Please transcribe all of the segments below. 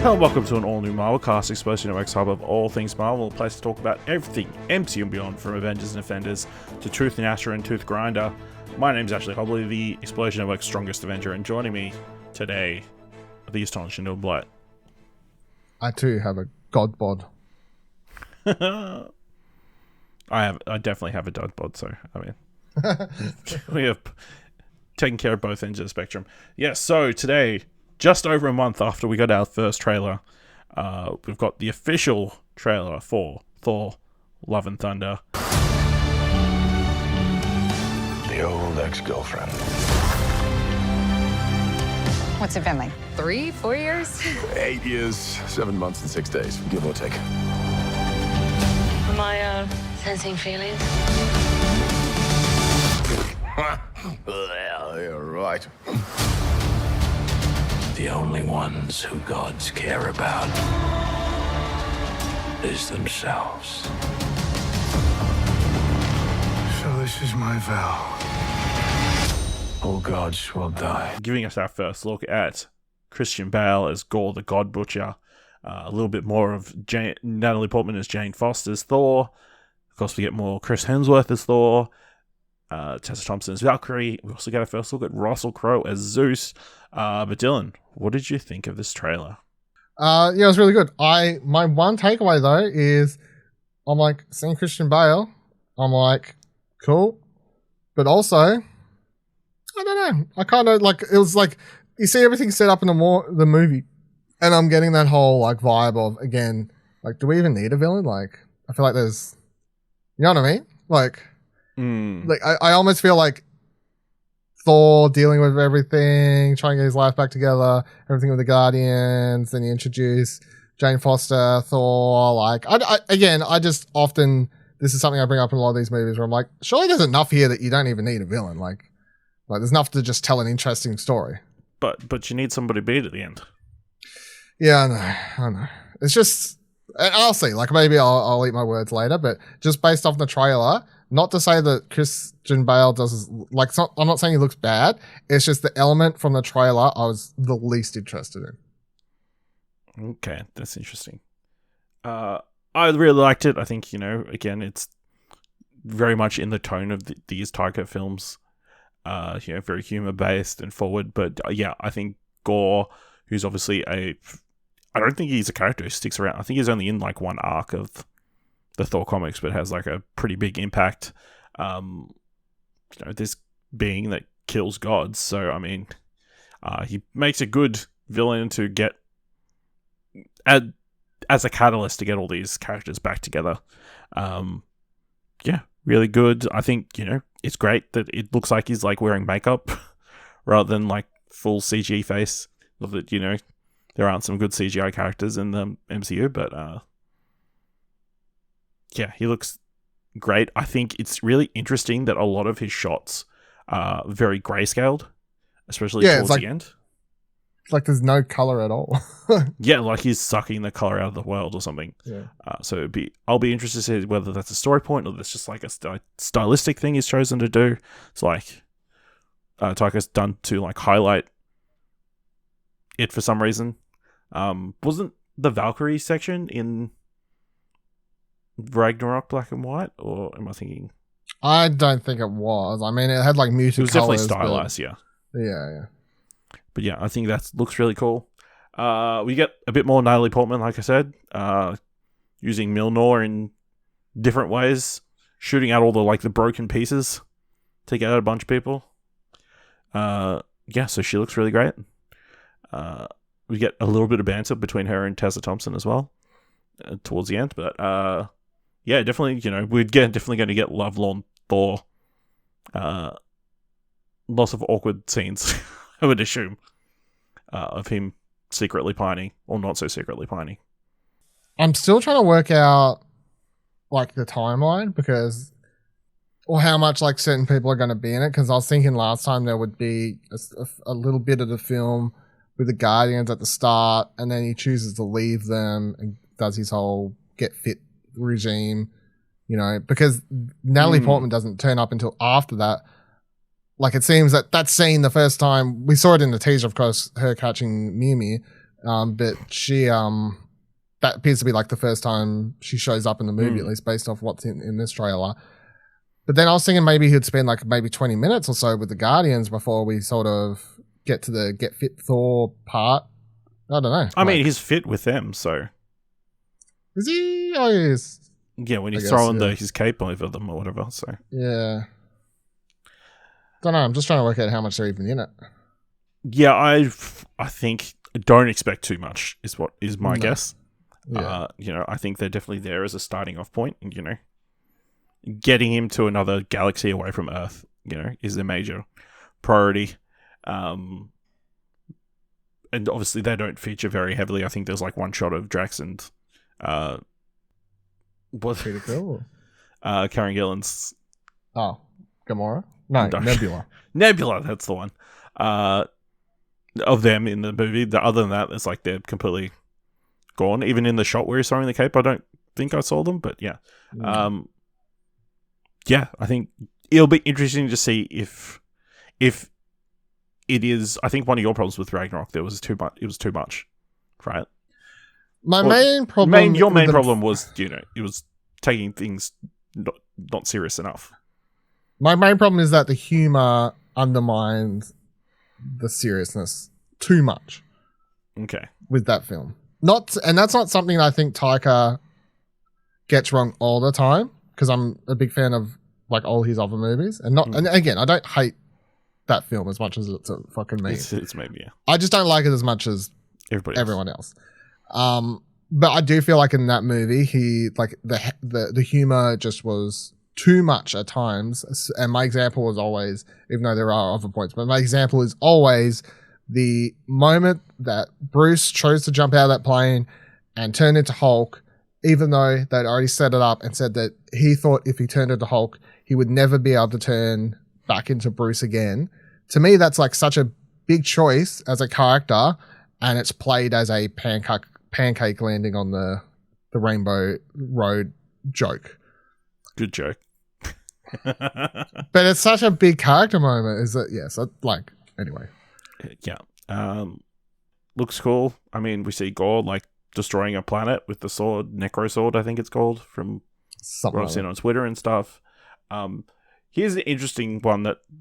Hello and welcome to an all-new Marvel cast, Explosion Network's hub of all things Marvel, a place to talk about everything MCU and beyond, from Avengers and Offenders to Truth and Asher and Tooth Grinder. My name's Ashley Hobley, the Explosion Network's strongest Avenger, and joining me today, the astonishing Dylan Blight. I too have a god bod. I definitely have a dud bod, so I mean, we have taken care of both ends of the spectrum. Yeah, so today, just over a month after we got our first trailer, we've got the official trailer for Thor: Love and Thunder. The old ex-girlfriend. What's it been, like 3-4 years? 8 years, 7 months and 6 days, give or take. Am I sensing feelings? Well, you're right. The only ones who gods care about is themselves. So this is my vow. All gods will die. Giving us our first look at Christian Bale as Gorr the God Butcher. A little bit more of Natalie Portman as Jane Foster's Thor. Of course, we get more Chris Hemsworth as Thor. Tessa Thompson as Valkyrie. We also get a first look at Russell Crowe as Zeus. But Dylan, what did you think of this trailer? Yeah, it was really good. My one takeaway though is I'm like seeing Christian Bale. I'm like, cool. But also, I don't know. I kind of like, it was like, you see everything set up in the movie. And I'm getting that whole like vibe of, again, like, do we even need a villain? Like, I feel like there's, you know what I mean? Like, I almost feel like Thor dealing with everything, trying to get his life back together, everything with the Guardians, then you introduce Jane Foster, Thor, like, I just often, this is something I bring up in a lot of these movies where I'm like, surely there's enough here that you don't even need a villain. Like there's enough to just tell an interesting story. But you need somebody to beat at the end. Yeah, I know. It's just, I'll see. Like, maybe I'll eat my words later, but just based off the trailer, not to say that Christian Bale does, like, it's not, I'm not saying he looks bad. It's just the element from the trailer I was the least interested in. Okay, that's interesting. I really liked it. I think, again, it's very much in the tone of these Taika films. Very humor-based and forward. But, yeah, I think Gorr, who's obviously I don't think he's a character who sticks around. I think he's only in like one arc of the Thor comics, but has like a pretty big impact. This being that kills gods. So, I mean, he makes a good villain to get as a catalyst to get all these characters back together. Really good. I think, it's great that it looks like he's like wearing makeup rather than like full CG face. Love that, there aren't some good CGI characters in the MCU, but he looks great. I think it's really interesting that a lot of his shots are very grayscaled, especially towards the end. It's like there's no color at all. Yeah, like he's sucking the color out of the world or something. Yeah. So I'll be interested to see whether that's a story point or that's just like a stylistic thing he's chosen to do. It's like Taika's done to like highlight it for some reason. Wasn't the Valkyrie section in Ragnarok black and white, or am I thinking? I don't think it was. I mean, it had like muted colors. It was definitely stylized, yeah. Yeah. But yeah, I think that looks really cool. We get a bit more Natalie Portman, like I said, using Mjolnir in different ways, shooting out all the broken pieces to get out a bunch of people. So she looks really great. We get a little bit of banter between her and Tessa Thompson as well towards the end. But definitely, we're definitely going to get lovelorn Thor. Lots of awkward scenes, I would assume, of him secretly pining or not so secretly pining. I'm still trying to work out like the timeline or how much like certain people are going to be in it. Because I was thinking last time there would be a little bit of the film with the Guardians at the start, and then he chooses to leave them and does his whole get fit regime, because Natalie Portman doesn't turn up until after that. Like, it seems that scene the first time we saw it in the teaser, of course, her catching Mew Mew, But she that appears to be like the first time she shows up in the movie, at least based off what's in this trailer. But then I was thinking maybe he'd spend like maybe 20 minutes or so with the Guardians before we sort of get to the get fit Thor part. I don't know. I mean, he's fit with them, so. Is he? Oh, he is. Yeah, when he's throwing his cape over them or whatever, so. Yeah. Don't know. I'm just trying to work out how much they're even in it. Yeah, I think don't expect too much is what is my guess. Yeah. I think they're definitely there as a starting off point, and getting him to another galaxy away from Earth, is a major priority. And obviously they don't feature very heavily. I think there's like one shot of Drax and Peter Quill? Karen Gillan's Gamora? No, Nebula. Nebula, that's the one. Of them in the movie. Other than that, it's like they're completely gone. Even in the shot where he's throwing the cape, I don't think I saw them, but yeah. Yeah, I think it'll be interesting to see if it is. I think one of your problems with Ragnarok, it was too much, right? Your main problem was, it was taking things not serious enough. My main problem is that the humor undermines the seriousness too much. Okay. With that film. And that's not something I think Taika gets wrong all the time, because I'm a big fan of like all his other movies. And again, I don't hate that film as much as it's a fucking meme. It's maybe, yeah. I just don't like it as much as everyone else. But I do feel like in that movie, he like the humor just was too much at times. And my example was always, even though there are other points, but my example is always the moment that Bruce chose to jump out of that plane and turn into Hulk, even though they'd already set it up and said that he thought if he turned into Hulk, he would never be able to turn back into Bruce again. To me, that's like such a big choice as a character, and it's played as a pancake landing on the Rainbow Road joke. Good joke. But it's such a big character moment, is it? Yes, anyway. Yeah. Looks cool. I mean, we see Gorr like destroying a planet with the sword, Necro Sword, I think it's called, from what I've seen on Twitter and stuff. Here's an interesting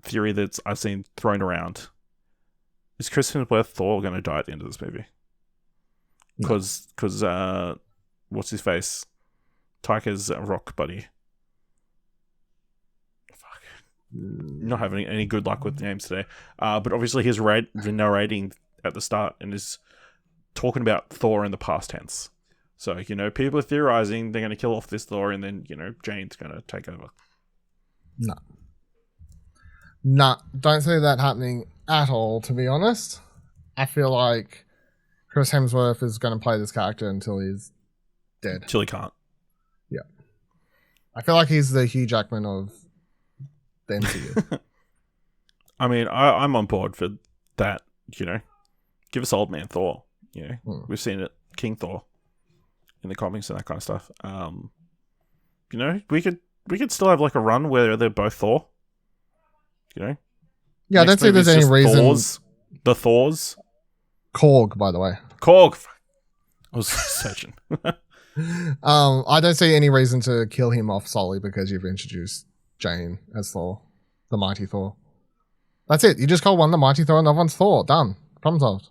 theory that I've seen thrown around. Is Chris Hemsworth Thor going to die at the end of this movie? Because what's his face? Taika's rock buddy. Fuck. Not having any good luck with names today. But obviously he's narrating at the start and is talking about Thor in the past tense. So, people are theorizing they're going to kill off this Thor and then, Jane's going to take over. No, don't see that happening at all, to be honest. I feel like Chris Hemsworth is going to play this character until he's dead. Until he can't. Yeah. I feel like he's the Hugh Jackman of the MCU. I mean, I'm on board for that, Give us Old Man Thor, We've seen it, King Thor, in the comics and that kind of stuff. We could still have like a run where they're both Thor. Yeah, I don't think there's any reason. The Thors. Korg, by the way. Korg. I was searching. I don't see any reason to kill him off solely because you've introduced Jane as Thor, the Mighty Thor. That's it. You just call one the Mighty Thor and the other one's Thor. Done. Problem solved.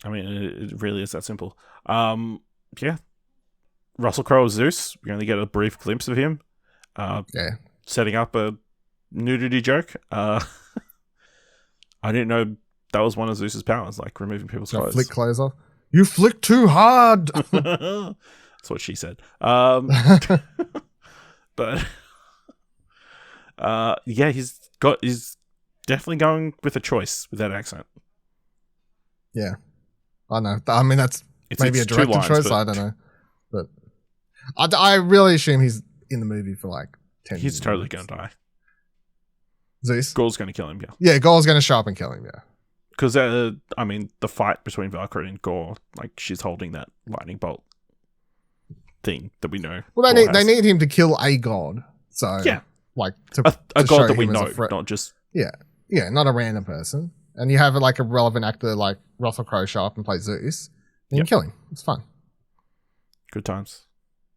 I mean, it really is that simple. Yeah. Russell Crowe as Zeus. We only get a brief glimpse of him. Setting up a nudity joke. I didn't know that was one of Zeus's powers, like removing people's clothes. Flick clothes off. You flick too hard. That's what she said. But yeah, he's definitely going with a choice with that accent. Yeah, I know. I mean, it's maybe a director choice. I don't know, but I really assume he's in the movie for like 10 years. He's totally going to die. Zeus? Gorr's going to kill him, yeah. Yeah, Gorr's going to show up and kill him, yeah. Because, I mean, the fight between Valkyrie and Gorr, like, she's holding that lightning bolt thing that we know. Well, they need him to kill a god. So, yeah. Like, a god that we know, not just... Yeah, not a random person. and you have like a relevant actor like Russell Crowe show up and play Zeus, then you kill him. It's fun. Good times.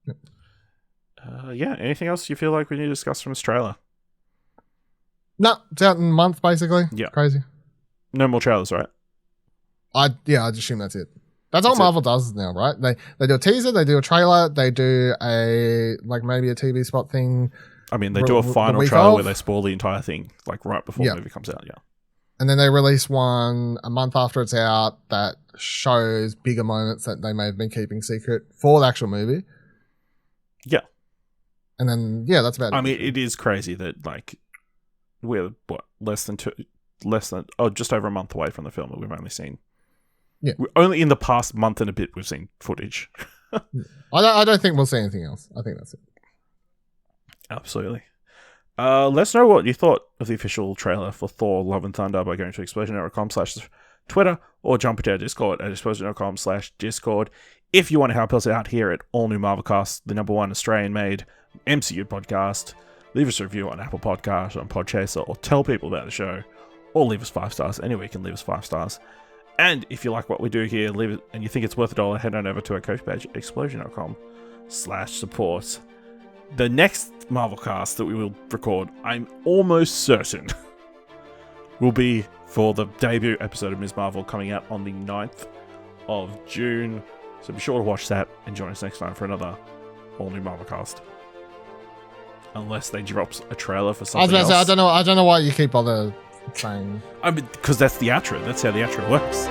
Yep. Anything else you feel like we need to discuss from this trailer? No, it's out in a month basically. Yeah. Crazy. No more trailers, right? I'd assume that's it. That's all Marvel does now, right? They do a teaser, they do a trailer, they do maybe a TV spot thing. I mean, they do a final trailer where they spoil the entire thing, like right before the movie comes out, yeah. And then they release one a month after it's out that shows bigger moments that they may have been keeping secret for the actual movie. Yeah. And then, that's about it. I mean, it is crazy that, like, we're, just over a month away from the film that we've only seen. Yeah. Only in the past month and a bit we've seen footage. I don't think we'll see anything else. I think that's it. Absolutely. Let us know what you thought of the official trailer for Thor Love and Thunder by going to explosioner.com/Twitter or jump into our Discord at explosioner.com/Discord. If you want to help us out here at All New Marvelcast, the #1 Australian-made MCU podcast, leave us a review on Apple Podcasts, on Podchaser, or tell people about the show, or leave us 5 stars. Anywhere you can leave us 5 stars. And if you like what we do here, leave it, and you think it's worth $1, head on over to our Coach page at explosioner.com/support. The next Marvelcast that we will record, I'm almost certain, will be for the debut episode of Ms. Marvel coming out on the 9th of June. So be sure to watch that and join us next time for another all-new Marvelcast. Unless they drops a trailer for something else. I was about to say, I don't know why you keep saying. I mean, because that's the outro. That's how the outro works.